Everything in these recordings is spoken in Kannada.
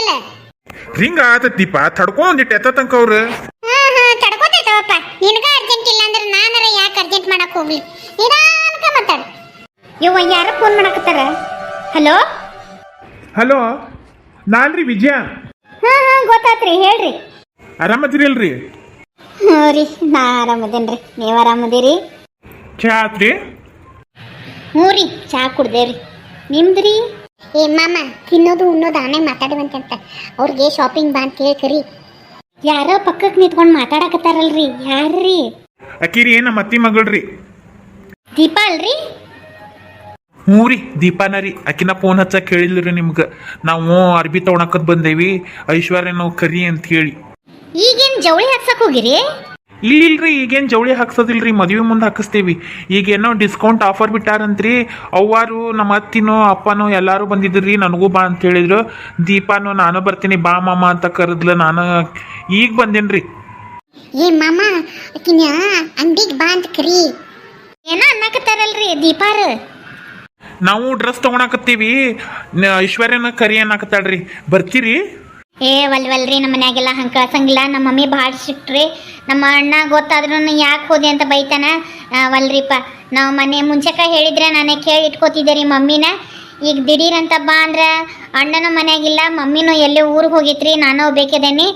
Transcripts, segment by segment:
ಆಗಲ್ಲ. ಹಿಂಗ ಆತತ್ತೀಪ ತಡ್ಕೊಂದಿಟ್ಟು ಎತ್ತ ತನಕ ಅವ್ರು. ತಡ್ಕೋತೈತವಪ್ಪ. ನಿನಗ ಅರ್ಜೆಂಟ್ ಇಲ್ಲ ಅಂದ್ರೆ ನಾನರ ಯಾಕೆ ಅರ್ಜೆಂಟ್ ಮಾಡಕ್ ಹೋಗ್ಲಿ? ನಿಧಾನಕ ಮಾತಾಡ. ಯವ್ವ ಯಾರ ಫೋನ್ ಮಾಡಕತ್ತಾರ? ಹಲೋ ಹಲೋ, ನಾನ್ರಿ ವಿಜಯ. ಗೊತ್ತಾತ್ರಿ, ಹೇಳ್ರಿ. ಆರಾಮದಿರಿಲ್ರಿ? ಹ್ಞೂ ರೀ, ನಾ ಆರಾಮದೇನ್ರಿ. ನೀವು ಆರಾಮದಿರಿ? ಚಾ ಆತ್ರಿ? ಹ್ಞೂ ರೀ, ಚಾ ಕುಡ್ದೇವ್ರಿ. ನಿಮ್ದ್ರಿ? ಏ ಮಾಮ, ತಿನ್ನೋದು ಉಣ್ಣೋದು ಆಮೇಲೆ ಮಾತಾಡುವಂತ ಅವ್ರಿಗೆ ಶಾಪಿಂಗ್ ಬಾ ಅಂತ ಹೇಳಿ ಕರಿ. ಯಾರೋ ಪಕ್ಕಕ್ಕೆ ನಿಂತ್ಕೊಂಡು ಮಾತಾಡಕತ್ತಾರಲ್ರಿ, ಯಾರ್ರಿ? ಅಕ್ಕಿರಿ ನಮ್ಮ ಅತ್ತಿ ಮಗಳ್ರಿ. ದೀಪಾ ಅಲ್ರಿ? ಹ್ಞೂ ರೀ, ದೀಪಾನ ರೀ. ಅಕ್ಕಿನ ಫೋನ್ ಹಚ್ಚಕ್ಕೆ ಹೇಳಿಲ್ರಿ ನಿಮ್ಗೆ. ನಾವು ಅರ್ಬಿ ತೊಗೊಳಕತ್ ಬಂದೇವಿ, ಐಶ್ವರ್ಯ ನಾವು ಕರಿ ಅಂತ ಹೇಳಿ. ಈಗೇನು ಜವಳಿ ಹಾಕ್ಸಕ್ ಹೋಗಿರಿ? ಇಲ್ಲಿಲ್ರಿ, ಈಗೇನು ಜವಳಿ ಹಾಕ್ಸೋದಿಲ್ರಿ, ಮದುವೆ ಮುಂದೆ ಹಾಕಿಸ್ತೀವಿ. ಈಗೇನೋ ಡಿಸ್ಕೌಂಟ್ ಆಫರ್ ಬಿಟ್ಟಾರಂತ್ರಿ. ಅವ್ವಾರು ನಮ್ಮ ಅತ್ತಿನೋ ಅಪ್ಪನೋ ಎಲ್ಲರೂ ಬಂದಿದ್ರಿ, ನನಗೂ ಬಾ ಅಂತ ಹೇಳಿದ್ರು. ದೀಪಾನು ನಾನು ಬರ್ತೀನಿ ಬಾ ಮಾಮ ಅಂತ ಕರೆದ್ಲು. ನಾನು ಈಗ ಬಂದೇನ್ರಿ. ಏ ಮಾಮ, ಆಕಿನ ಅಂಗಡಿಗೆ ಬಾ ಅಂತ ಕರಿ. ಏನೋ ಅನ್ನಕತ್ತಾರಲ್ರಿ ದೀಪಾರ. ನಾವು ಡ್ರೆಸ್ ತೊಗೊಳಕತ್ತೀವಿ, ಐಶ್ವರ್ಯನ ಕರಿ ಅನ್ನಕತ್ತಾಳ್ರಿ. ಬರ್ತೀರಿ? ಏ ವಲ್ವಲ್ರಿ, ನಮ್ಮ ಮನ್ಯಾಗೆಲ್ಲ ಹಂಗೆ ಕಳ್ಸಂಗಿಲ್ಲ. ನಮ್ಮ ಮಮ್ಮಿ ಭಾಳ ಸಿಕ್ಟ್ರಿ. ನಮ್ಮ ಅಣ್ಣ ಗೊತ್ತಾದ್ರೂ ಯಾಕೆ ಹೋದೆ ಅಂತ ಬೈತಾನ. ವಲ್ರಿಪ್ಪ, ನಾವು ಮನೆ ಮುಂಚೆಕ ಹೇಳಿದ್ರೆ ನಾನೇ ಕೇಳಿ ಇಟ್ಕೋತಿದ್ದೆ ರೀ ಮಮ್ಮಿನ. ಈಗ ದಿಢೀರಂತ ಬಾ ಅಂದ್ರೆ ಅಣ್ಣನೂ ಮನ್ಯಾಗಿಲ್ಲ, ಮಮ್ಮಿನೂ ಎಲ್ಲೇ ಊರಿಗೆ ಹೋಗಿತ್ರಿ, ನಾನು ಬೇಕಿದ್ದೇನೆ.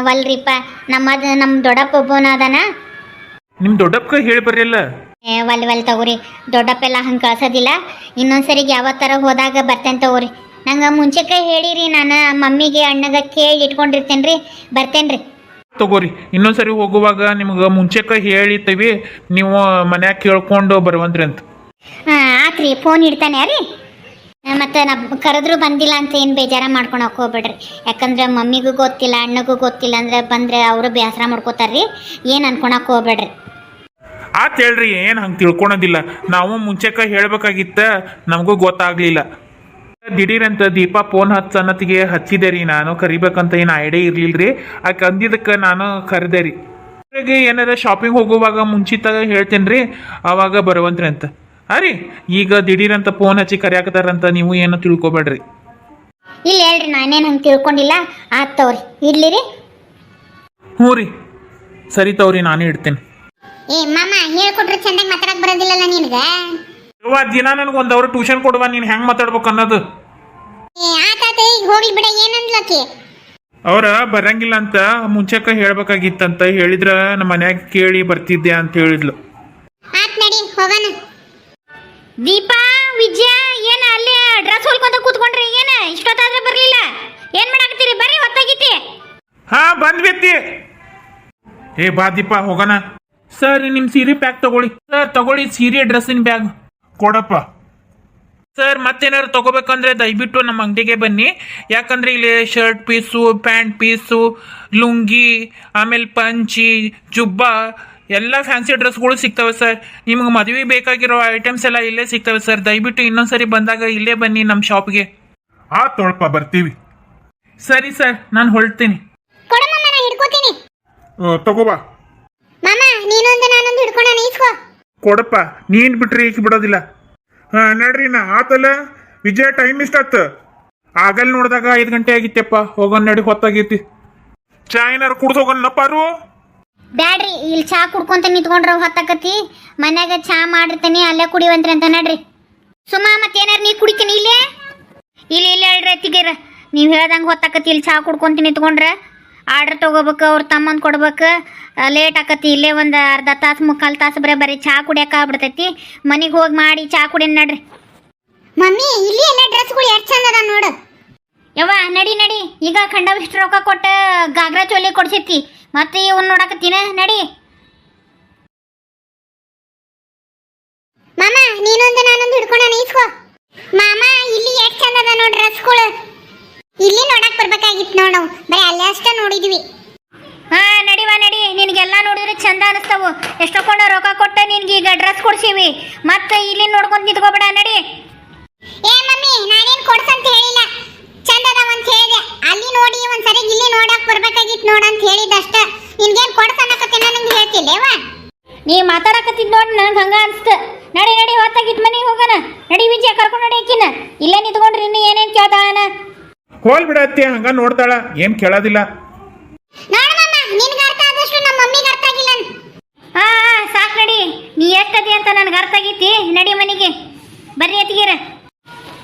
ವಲ್ರಿಪ್ಪ, ನಮ್ಮ ದೊಡ್ಡಪ್ಪ ಒಬ್ಬನ ಅದಾನ. ನಿಮ್ಮ ದೊಡ್ಡಪ್ಪ ಹೇಳಿ ಬರ್ರಿಲ್ಲ. ವಲ್ ತಗೋರಿ, ದೊಡ್ಡಪ್ಪೆಲ್ಲ ಹಂಗೆ ಕಳ್ಸೋದಿಲ್ಲ. ಇನ್ನೊಂದ್ಸರಿಗೆ ಯಾವ ಥರ ಹೋದಾಗ ಬರ್ತೇನೆ ತಗೋರಿ. ನಂಗೆ ಮುಂಚೆಕ ಹೇಳಿರಿ, ನಾನು ಮಮ್ಮಿಗೆ ಅಣ್ಣಗೆ ಕೇಳಿ ಇಟ್ಕೊಂಡಿರ್ತೇನೆ ರೀ. ಬರ್ತೇನೆ ರೀ. ತಗೋರಿ, ಇನ್ನೊಂದ್ಸರಿ ಹೋಗುವಾಗ ನಿಮ್ಗೆ ಮುಂಚೆಕ ಹೇಳಿತೀವಿ, ನೀವು ಮನ್ಯಾಗ ಕೇಳ್ಕೊಂಡು ಬರುವಂತ್ರಿ ಅಂತ. ಆತ್ರಿ, ಫೋನ್ ಇಡ್ತಾನೆ ರೀ. ಮತ್ತು ನಾ ಕರೆದ್ರೂ ಬಂದಿಲ್ಲ ಅಂತ ಏನು ಬೇಜಾರ ಮಾಡ್ಕೊಳಕ್ಕೆ ಹೋಗ್ಬೇಡ್ರಿ. ಯಾಕಂದ್ರೆ ಮಮ್ಮಿಗೂ ಗೊತ್ತಿಲ್ಲ, ಅಣ್ಣಗೂ ಗೊತ್ತಿಲ್ಲ ಅಂದ್ರೆ ಬಂದರೆ ಅವರು ಬೇಸರ ಮಾಡ್ಕೋತಾರ್ರಿ. ಏನು ಅನ್ಕೊಳಕ್ಕೆ ಹೋಗ್ಬೇಡ್ರಿ. ಆತ್ ಹೇಳ್ರಿ, ಏನು ಹಂಗೆ ತಿಳ್ಕೊಳೋದಿಲ್ಲ. ನಾವು ಮುಂಚೆಕ ಹೇಳ್ಬೇಕಾಗಿತ್ತ, ನಮಗೂ ಗೊತ್ತಾಗ್ಲಿಲ್ಲ. ದಿಢೀರಂತ ದೀಪಾ ಫೋನ್ ಅನ್ನತ್ತಿಗೆ ಹಚ್ಚಿದೆ ರೀ. ನಾನು ಕರಿಬೇಕಂತ ಏನು ಐಡಿಯಾ ಇರ್ಲಿಲ್ರಿ. ಆಕೆ ಅಂದಿದ್ದಕ್ಕೆ ನಾನು ಕರೆದೆ ರೀ. ಏನಾರ ಶಾಪಿಂಗ್ ಹೋಗುವಾಗ ಮುಂಚಿತಾಗ ಹೇಳ್ತೇನೆ ರೀ, ಆವಾಗ ಬರುವಂತ್ರಿ ಅಂತ. ರೀ, ಈಗ ದಿಢೀರಂತ ಫೋನ್ ಹಚ್ಚಿ ಕರಿಯಾಕತ್ತಾರಂತ ನೀವು ಏನು ತಿಳ್ಕೊಬೇಡ್ರಿ. ಇಲ್ಲ ಹೇಳ್ರಿ, ನಾನೇನು ಹಂಗೆ ತಿಳ್ಕೊಂಡಿಲ್ಲ. ಆತ್ ತಗೋರಿ, ಇಡ್ಲಿರಿ. ಹ್ಞೂ ರೀ, ಸರಿ ತಗೋರಿ, ನಾನೇ ಇಡ್ತೇನೆ. ಏ ಮಾಮ, ಹೇಳ್ಕೊಟ್ರೆ ಚಂದಾಗಿ ಮಾತಾಡಕ್ ಬರೋದಿಲ್ಲಲ್ಲ ನಿನಗೆ? ದಿನ ನನಗೆ 1 ಅವರ್ ಟ್ಯೂಷನ್ ಕೊಡುವ, ನೀನು ಹೆಂಗೆ ಮಾತಾಡ್ಬೇಕು ಅನ್ನೋದು. ಆತಾತ, ಈಗ ಹೋಗ್ಲಿ ಬಿಡ. ಏನಂದ್ಲಕ್ಕಿ? ಅವ್ರ ಬರಂಗಿಲ್ಲ ಅಂತ ಮುಂಚೆಕ ಹೇಳ್ಬೇಕಾಗಿತ್ತಂತ ಹೇಳಿದ್ರ ನಮ್ಮ ಮನ್ಯಾಗ ಕೇಳಿ ಬರ್ತಿದ್ದೆ ಅಂತ ಹೇಳಿದ್ಲು. ಆತ್ ನಡಿ, ಹೋಗೋಣ. ದೀಪಾ, ವಿಜಯ, ಏನ ಅಲ್ಲಿ ಡ್ರೆಸ್ ಹೊಲ್ಕೊಂತ ಕೂತ್ಕೊಂಡ್ರಿ? ಏನ ಇಷ್ಟೊತ್ತಾದ್ರೆ ಬರ್ಲಿಲ್ಲ? ಏನ್ ಮಾಡಾಕತ್ತೀರಿ? ಬರ್ರಿ, ಹೊತ್ತಾಗಿತಿ. ಹಾ, ಬಂದ್ಬಿತ್ತಿ. ಏ ಬಾ ದೀಪಾ, ಹೋಗೋಣ. ಸರ್, ನಿಮ್ಮ ಸೀರೆ ಪ್ಯಾಕ್ ತಗೊಳ್ಳಿ. ಸರ್ ತಗೊಳ್ಳಿ, ಸೀರೆ ಡ್ರೆಸ್ಸಿನ ಬ್ಯಾಗ್ ಕೊಡಪ್ಪ. ಸರ್, ಮತ್ತೇನಾದ್ರು ತಗೋಬೇಕಂದ್ರೆ ದಯವಿಟ್ಟು ನಮ್ಮ ಅಂಗಡಿಗೆ ಬನ್ನಿ. ಯಾಕಂದ್ರೆ ಇಲ್ಲಿ shirt piece, pant piece, lungi, ಆಮೇಲೆ ಪಂಚಿ, ಜುಬ್ಬ ಎಲ್ಲ ಫ್ಯಾನ್ಸಿ ಡ್ರೆಸ್ಗಳು ಸಿಗ್ತವೆ ಸರ್. ನಿಮ್ಗೆ ಮದುವೆ ಬೇಕಾಗಿರೋ ಐಟಮ್ಸ್ ಎಲ್ಲ ಇಲ್ಲೇ ಸಿಗ್ತವೆ ಸರ್. ದಯವಿಟ್ಟು ಇನ್ನೊಂದ್ಸರಿ ಬಂದಾಗ ಇಲ್ಲೇ ಬನ್ನಿ ನಮ್ಮ ಶಾಪ್ಗೆ. ತೊಳಪ, ಬರ್ತೀವಿ. ಸರಿ ಸರ್, ನಾನು ಹೊರಡ್ತೀನಿ. ತಗೋಬಾ ಮಾಮ, ನೀನೊಂದು ನಾನೊಂದು ಹಿಡ್ಕೊಂಡ ಇಸ್ಕೋ. ಕೊಡಪ್ಪ, ನೀನ್ ಬಿಟ್ರಿ ಈಕಿ ಬಿಡೋದಿಲ್ಲ. ನಡ್ರಿ, ನಾ ಆತಲ್ಲ ವಿಜಯ. ಟೈಮ್ ಇಷ್ಟಾತ್? ಆಗಲ್ ನೋಡಿದಾಗ 5 ಗಂಟೆ ಆಗಿತ್ತಪ್ಪ. ಹೋಗೋಣ ನಡಿ, ಹೊತ್ತಾಗೈತಿ. ಚಾ ಏನಾರು ಕುಡ್ದು ಹೋಗೋಣಪ್ಪಾರು? ಬ್ಯಾಡ್ರಿ, ಇಲ್ಲಿ ಚಾ ಕುಡ್ಕೊಂತ ನಿಂತ್ಕೊಂಡ್ರ ಹೊತ್ತಾಕತಿ. ಮನ್ಯಾಗ ಚಾ ಮಾಡಿರ್ತೀನಿ, ಅಲ್ಲೇ ಕುಡಿವಂತ್ರಿ ಅಂತ. ನಡ್ರಿ ಸುಮ್ಮ, ಮತ್ತೇನಾರು ನೀ ಕುಡಿತೀನಿ ಇಲ್ಲೇ. ಇಲ್ಲ ಹೇಳ್ರಿ ಅತ್ತಿಗೆರ, ನೀವು ಹೇಳ್ದಂಗೆ ಹೊತ್ತಾಕತಿ. ಇಲ್ಲಿ ಚಾ ಕುಡ್ಕೊಂತ ನಿಂತ್ಕೊಂಡ್ರೆ ಆರ್ಡ್ರ್ ತೊಗೋಬೇಕು, ಅವ್ರ ತಮ್ಮಂದು ಕೊಡ್ಬೇಕು, ಲೇಟ್ ಆಕತಿ. ಇಲ್ಲೇ ಒಂದು ಅರ್ಧ ತಾಸು 3/4 ತಾಸು ಬರೀ ಚಾ ಕುಡಿಯೋಕೆ ಆಗ್ಬಿಡ್ತೈತಿ. ಮನೆಗೆ ಹೋಗಿ ಮಾಡಿ ಚಾ ಕುಡಿಯೋಣ. ನಡ್ರಿ ಮಮ್ಮಿ, ಇಲ್ಲಿ ಎಲ್ಲ ಡ್ರೆಸ್ಗಳು ಎಷ್ಟು ಚಂದ ಅದ ನೋಡು. ಯವ್ವ, ನಡಿ ನಡಿ. ಈಗ ಖಂಡವಿಷ್ಟು ರೊಕ್ಕ ಕೊಟ್ಟು ಗಾಗ್ರಾ ಚೋಲಿ ಕೊಡ್ಸೈತಿ, ಮತ್ತೆ ಇವನ್ ನೋಡಕತ್ತೀನ. ನಡಿ ಮಾಮ, ನೀನೊಂದು ನಾನೊಂದು ಹಿಡ್ಕೊಂಡ ಇಸ್ಕೋ. ಮಾಮ, ಇಲ್ಲಿ ಎಷ್ಟು ಚಂದ ಅದ ನೋಡು ಡ್ರೆಸ್ಗಳು. ಇಲ್ಲಿ ನೋಡಕ್ ಬರ್ಬೇಕಾಗಿತ್ತು ನೋಡು, ಬರೀ ಅಲ್ಲೇ ಅಷ್ಟ ನೋಡಿದ್ವಿ. ಹಾ, ನಡಿವಾ ನಡಿ. ನಿನಗೆಲ್ಲ ನೋಡಿದ್ರೆ ಚಂದ ಅನಿಸ್ತಾವು. ಎಷ್ಟೊಂದು ರೊಕ್ಕ ಕೊಟ್ಟ ನಿನ್ಗೆ ಈಗ ಡ್ರೆಸ್ ಕೊಡ್ಸೀವಿ, ಮತ್ತೆ ಇಲ್ಲಿ ನೋಡ್ಕೊಂಡು ನಿಂತ್ಕೋಬೇಡ. ನಡಿ. ಏ ಮಮ್ಮಿ, ನಾನೇನು ಕೊಡ್ಸಂತ ಹೇಳಿಲ್ಲ, ಚಂದ ಅದಾವಂತ ಹೇಳಿದೆ. ಅಲ್ಲಿ ನೋಡಿ ಒಂದ್ಸರಿ ಇಲ್ಲಿ ನೋಡಕ್ ಬರ್ಬೇಕಾಗಿತ್ತು ನೋಡಂತ ಹೇಳಿದಷ್ಟ. ನಿನ್ಗೇನು ಕೊಡ್ಸನ್ನಕತ್ತೇನ ನಂಗೆ ಹೇಳ್ತಿಲ್ಲೇವಾ? ನೀ ಮಾತಾಡಕತ್ತಿದ್ ನೋಡಿ ನನಗೆ ಹಂಗ ಅನ್ಸ್ತ. ನಡಿ ನಡಿ, ಹೊತ್ತಾಗಿತ್ತು, ಮನೆಗೆ ಹೋಗೋಣ. ನಡಿ ವಿಜಯ, ಕರ್ಕೊಂಡು ನಡಿ. ಆಕಿನ ಇಲ್ಲೇ ನಿಂತ್ಕೊಂಡ್ರಿ ಇನ್ನು ಏನೇನು ಕೇಳ್ತಾನ. ಹೋಲ್ ಬಿಡತ್ತಿ ಹಂಗ ನೋಡ್ತಾಳ ಏನ್ ಕೇಳೋದಿಲ್ಲ. ನೋಡು ಮಮ್ಮ, ನಿನ್ಗೆ ಅರ್ಥ ಆದಷ್ಟು ನಮ್ಮ ಮಮ್ಮಿಗೆ ಅರ್ಥ ಆಗಿಲ್ಲ. ಹಾ ಸಾಕು ನಡಿ, ನೀ ಎಷ್ಟದಿ ಅಂತ ನನಗೆ ಅರ್ಥ ಆಗೈತಿ. ನಡಿ ಮನೆಗೆ ಬರ್ರಿ ಅತ್ತಿಗೆರ.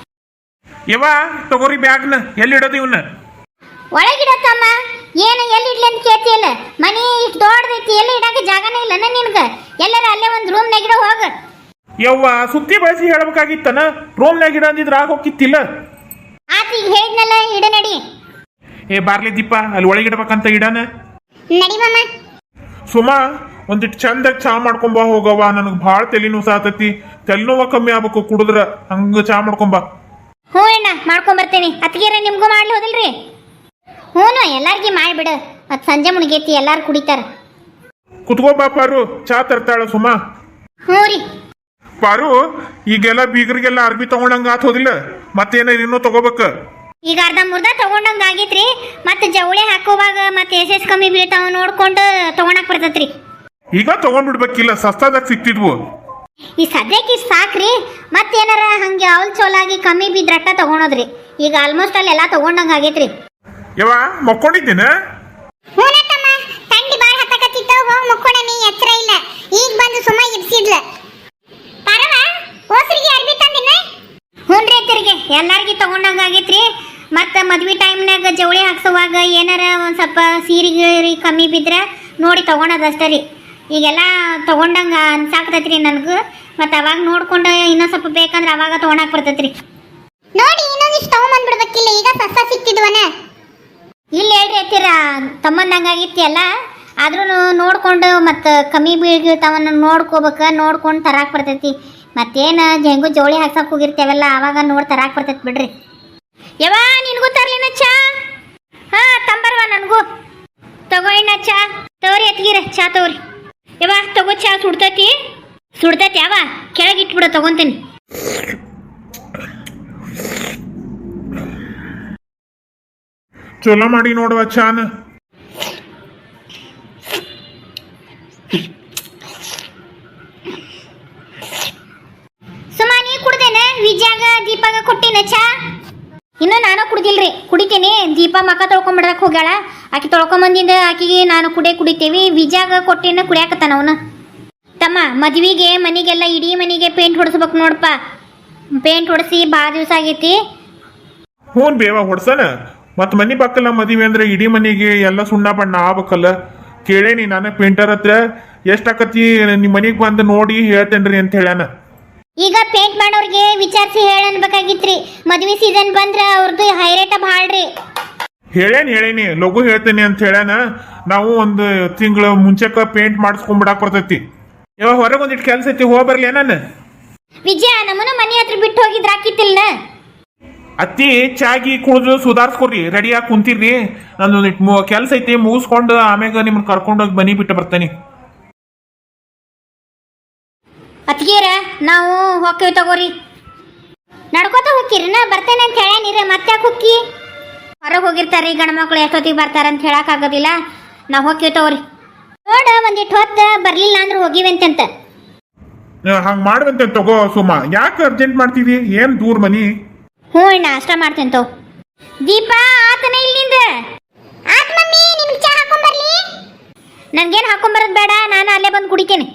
ಯವ್ವ ತಗೋರಿ ಬ್ಯಾಗ್ನ ಎಲ್ಲಿ ಇಡೋದು ಇವನ್ನ? ಒಳಗಿಡತ್ತಮ್ಮ. ಏನು ಎಲ್ಲಿ ಇಡ್ಲಿ ಅಂತ ಕೇಳ್ತಿಯಲ್ಲ, ಮನಿ ಇಷ್ಟು ದೊಡ್ಡದೈತಿ, ಎಲ್ಲಿ ಇಡಕ್ಕೆ ಜಾಗನೇ ಇಲ್ಲ ನಿನ್ಗೆ. ಎಲ್ಲರ ಅಲ್ಲೇ ಒಂದು ರೂಮ್ನಾಗ ಇಡೋ ಹೋಗ. ಯವ್ವ ಸುತ್ತಿ ಬಳಸಿ ಹೇಳ್ಬೇಕಾಗಿತ್ತನ, ರೂಮ್ನಾಗ ಇಡ ಅಂದಿದ್ರ ಆಗ ಹೋಗಿತ್ತಿಲ್ಲ. ಆತ ಈಗ ಹೇಳಿದ್ನಲ್ಲ, ಇಡ ನಡಿ. ಏ ಬಾರ್ಲಿ ದೀಪ, ಅಲ್ಲಿ ಒಳಗಿಡ್ಬೇಕಂತ ಇಡನ. ನಡಿ ಮಮ್ಮ. ಸುಮಾ ಒಂದಿಟ್ಟು ಚಂದಾಗ ಚಾ ಮಾಡ್ಕೊಂಬ ಹೋಗವ್ವ, ನನಗೆ ಭಾಳ ತಲೆ ನೋವು ಸಾತತಿ. ತಲೆ ನೋವ ಕಮ್ಮಿ ಆಗ್ಬೇಕು ಕುಡಿದ್ರ, ಹಂಗ ಚಾ ಮಾಡ್ಕೊಂಬ. ಹ್ಞೂ ಅಣ್ಣ, ಮಾಡ್ಕೊಂಬರ್ತೇನೆ. ಅತ್ತಿಗೆರ ನಿಮ್ಗೂ ಮಾಡ್ಲಿ ಹೋದಿಲ್ರಿ? ಹ್ಞೂ ಎಲ್ಲಾರ್ಗಿ ಮಾಡಿಬಿಡು, ಮತ್ತು ಸಂಜೆ ಮುಳುಗೈತಿ, ಎಲ್ಲಾರು ಕುಡಿತಾರ. ಕುತ್ಕೊಂಬ ಪಾರು, ಚಾ ತರ್ತಾಳ ಸುಮಾ. ಹ್ಞೂ ರೀ. ಪಾರು ಈಗೆಲ್ಲ ಬೀಗರಿಗೆಲ್ಲ ಅರ್ಬಿ ತಗೊಂಡಂಗ ಆತ್ ಹೋದಿಲ್ಲ, ಮತ್ತೇನ ಇನ್ನೂ ತಗೋಬೇಕ? ಈಗ ಅರ್ಧ ಮುರ್ಧ ತಗೊಂಡಂಗ ಆಗೈತ್ರಿ. ಮತ್ತೆ ಜವಳಿ ಹಾಕೋವಾಗ ಮತ್ತೆ ಎಸ್ ಕಮ್ಮಿ ಬೀಳ್ತಾವ ನೋಡ್ಕೊಂಡು ತಗೊಳಕ್ ಬರ್ತೈತ್ರಿ. ಈಗ ತಗೊಂಡ್ಬಿಡ್ಬೇಕಿಲ್ಲ, ಸಸ್ತಾದಾಗ ಸಿಕ್ತಿದ್ವು. ಈ ಸದ್ಯಕ್ಕೆ ಇಷ್ಟು ಸಾಕ್ರಿ. ಮತ್ತೇನಾರ ಹಂಗೆ ಅವಲ್ ಚೋಲಾಗಿ ಕಮ್ಮಿ ಬಿದ್ರಟ್ಟ ತಗೊಳೋದ್ರಿ. ಈಗ ಆಲ್ಮೋಸ್ಟ್ ಅಲ್ಲಿ ಎಲ್ಲ ತಗೊಂಡಂಗ ಆಗೈತ್ರಿ. ಯವ್ವ ಮಕ್ಕೊಂಡಿದ್ದೀನ? ಹೂನತ್ತಮ್ಮ, ತಂಡಿ ಬಾಳ ಹತ್ತಕತ್ತಿತ್ತು, ಹೋಗಿ ಮಕ್ಕೊಂಡನಿ, ಎಚ್ಚರ ಇಲ್ಲ. ಈಗ ಬಂದು ಸುಮ್ಮ ಇಡ್ಸಿದ್ಲ. ಪರವ ಓಸರಿಗೆ ಅರ್ಬಿ ತಂದಿನ? ಹ್ಞೂನ್ರಿ ಅತ್ತಿರಿಗೆ, ಎಲ್ಲಾರ್ಗಿ ತಗೊಂಡಂಗ ಆಗೈತ್ರಿ. ಮತ್ತು ಮದ್ವಿ ಟೈಮ್ನಾಗ ಜವಳಿ ಹಾಕ್ಸುವಾಗ ಏನಾರ ಒಂದು ಸ್ವಲ್ಪ ಸೀರೆ ಕಮ್ಮಿ ಬಿದ್ರೆ ನೋಡಿ ತಗೊಳೋದಷ್ಟೇ ರೀ. ಈಗೆಲ್ಲ ತಗೊಂಡಂಗ ಅನ್ಸಾಕ್ತೈತ್ರಿ ನನಗೂ. ಮತ್ತು ಅವಾಗ ನೋಡ್ಕೊಂಡು ಇನ್ನೊಂದು ಸ್ವಲ್ಪ ಬೇಕಂದ್ರೆ ಅವಾಗ ತಗೊಳಕ್ ಬರ್ತೈತ್ರಿ. ನೋಡಿ ಇನ್ನೊಂದಿಷ್ಟು ತಗೊಂಬಂದ್ಬಿಡ್ಬೇಕಿಲ್ಲ, ಈಗ ಸಸ್ತ ಸಿಕ್ತಿದ್ವನ. ಇಲ್ಲಿ ಹೇಳ್ರಿ ಅತ್ತಿರ, ತಮ್ಮಂದಂಗಾಗಿತ್ತು ಎಲ್ಲ. ಆದ್ರೂ ನೋಡ್ಕೊಂಡು ಮತ್ತು ಕಮ್ಮಿ ಬೀಳ್ತಾವನ್ನ ನೋಡ್ಕೋಬೇಕು, ನೋಡ್ಕೊಂಡು ತರಾಕ್ ಬರ್ತೈತಿ. ಮತ್ತೇನು ಹೆಂಗೂ ಜೋಳಿ ಹಾಕ್ಸಕ್ಕೆ ಹೋಗಿರ್ತೇವಲ್ಲ, ಆವಾಗ ನೋಡಿ ತರಾಕ್ ಬರ್ತೈತಿ ಬಿಡ್ರಿ. ಯವ್ವ ನಿನಗೂ ತರ್ಲಿನ ಚಾ? ಹಾಂ ತಂಬರ್ವ ನನಗೂ. ತಗೋ ಇಣ್ಣ ಚಾ. ತಗೋರಿ ಅತ್ತಿಗೆರ ಚಾ ತಗೋರಿ. ಯವ್ವ ತಗೋ ಚಾ, ಸುಡ್ತೈತಿ ಯಾವ ಕೆಳಗೆ ಇಟ್ಬಿಡು, ತಗೊಂತೀನಿ. ಚಲೋ ಮಾಡಿ ನೋಡುವ ಚಾನ. ಸುಮಾ ನೀ ಕುಡ್ದೇನ? ವಿಜಯಾಗ ದೀಪಾಗ ಕೊಟ್ಟಿನ ಚಾ? ಇನ್ನು ನಾನು ಕುಡ್ದಿಲ್ರಿ, ಕುಡಿತೀನಿ. ದೀಪ ಮಕ್ಕ ತೊಳ್ಕೊಂಬಿಡಕ್ ಹೋಗ್ಯಾಳ, ಆಕಿ ತೊಳ್ಕೊಂಬಂದಿಂದ ಆಕಿಗೆ ನಾನು ಕುಡಿತೇವಿ. ವಿಜಯಾಗ ಕೊಟ್ಟಿನ ಕುಡಿಯಾಕತ್ತಾನ ಅವನು. ತಮ್ಮ ಮದ್ವಿಗೆ ಮನೆಗೆಲ್ಲ ಇಡೀ ಮನೆಗೆ ಪೇಂಟ್ ಹೊಡಿಸ್ಬೇಕು ನೋಡಪ್ಪ. ಪೇಂಟ್ ಹೊಡಿಸಿ ಭಾಳ ದಿವಸ ಆಗೈತಿ. ಹ್ಞೂ ಬೇವ ಹೊಡ್ಸನ. ಮತ್ತು ಮನೆ ಪಕ್ಕಲ್ಲ ಮದುವೆ ಅಂದ್ರೆ ಇಡೀ ಮನೆಗೆ ಎಲ್ಲ ಸುಣ್ಣ ಬಣ್ಣ ಆಗ್ಬೇಕಲ್ಲ. ಕೇಳೇನಿ ನಾನು ಪೇಂಟರ್ ಹತ್ರ, ಎಷ್ಟಾಕತಿ ನಿಮ್ಮ ಮನೆಗೆ ಬಂದು ನೋಡಿ ಹೇಳ್ತೇನ್ರಿ ಅಂತ ಹೇಳ್ಯಾನ. ಈಗ ಪೇಂಟ್ ಮಾಡೋರಿಗೆ ವಿಚಾರಿಸಿ ಹೇಳನ್ಬೇಕಾಗಿತ್ರಿ. ಮದ್ವಿ ಸೀಸನ್ ಬಂದ್ರ ಅವ್ರದ್ದು ಹೈ ರೇಟ ಭಾಳ್ರಿ. ಹೇಳೇನಿ ಲಘು ಹೇಳ್ತೇನೆ ಅಂತ ಹೇಳ್ಯಾನ. ನಾವು ಒಂದು ತಿಂಗಳ ಮುಂಚೆಕ ಪೇಂಟ್ ಮಾಡಿಸ್ಕೊಂಡ್ಬಿಡಾಕ್ ಬರ್ತೈತಿ. ಯಾವ ಹೊರಗೆ ಒಂದಿಟ್ಟು ಕೆಲಸ ಐತಿ, ಹೋಗ್ಬರ್ಲಿ ನಾನು. ವಿಜಯ ನಮ್ಮನ್ನ ಮನೆ ಹತ್ರ ಬಿಟ್ಟು ಹೋಗಿದ್ರ ಹಾಕಿತ್ತಿಲ್ಲ. ಅತ್ತಿ ಚಾಗಿ ಕುಡಿದು ಸುಧಾರಿಸ್ಕೊಡ್ರಿ, ರೆಡಿಯಾಗಿ ಕುಂತಿರ್ರಿ. ನಂದೊಂದಿಟ್ಟು ಕೆಲಸ ಐತಿ, ಮುಗಿಸ್ಕೊಂಡು ಆಮ್ಯಾಗ ನಿಮ್ಮನ್ನ ಕರ್ಕೊಂಡೋಗಿ ಮನೆ ಬಿಟ್ಟು ಬರ್ತೇನೆ. ಅತ್ತಿಗೆರ ನಾವು ಹೋಗ್ತೀವಿ ತಗೋರಿ. ನಡ್ಕೋತ ಹೋಗ್ತೀರಿ? ನಾ ಬರ್ತೇನೆ ಅಂತ ಹೇಳೇನಿರ, ಮತ್ತೆ ಯಾಕೆ ಹೋಗಿ? ಹೊರಗೆ ಹೋಗಿರ್ತಾರ್ರಿ ಗಂಡು ಮಕ್ಳು, ಎಷ್ಟೊತ್ತಿಗೆ ಬರ್ತಾರಂತ ಹೇಳಕ್ ಆಗೋದಿಲ್ಲ. ನಾವು ಹೋಗ್ತೀವಿ ತಗೋರಿ. ನೋಡ ಒಂದಿಟ್ಟು ಹೊತ್ತು ಬರ್ಲಿಲ್ಲ ಅಂದ್ರೆ ಹೋಗಿವಂತಂತ. ಹಂಗೆ ಮಾಡುವಂತೆ ತಗೋ ಸುಮಾ, ಯಾಕೆ ಅರ್ಜೆಂಟ್ ಮಾಡ್ತೀವಿ? ಏನು ದೂರ ಮನಿ? ಹ್ಞೂ ಅಣ್ಣ, ಅಷ್ಟ ಮಾಡ್ತೇನೆ ತಗೋ. ದೀಪ ಆತನ ಇಲ್ಲಿಂದ? ಆತ್ ಮಮ್ಮಿ, ನಿಮ್ಗೆ ಚಾ ಹಾಕೊಂಬರ್ಲಿ? ನನ್ಗೇನು ಹಾಕೊಂಬರೋದು ಬೇಡ, ನಾನು ಅಲ್ಲೇ ಬಂದು ಕುಡಿತೇನೆ.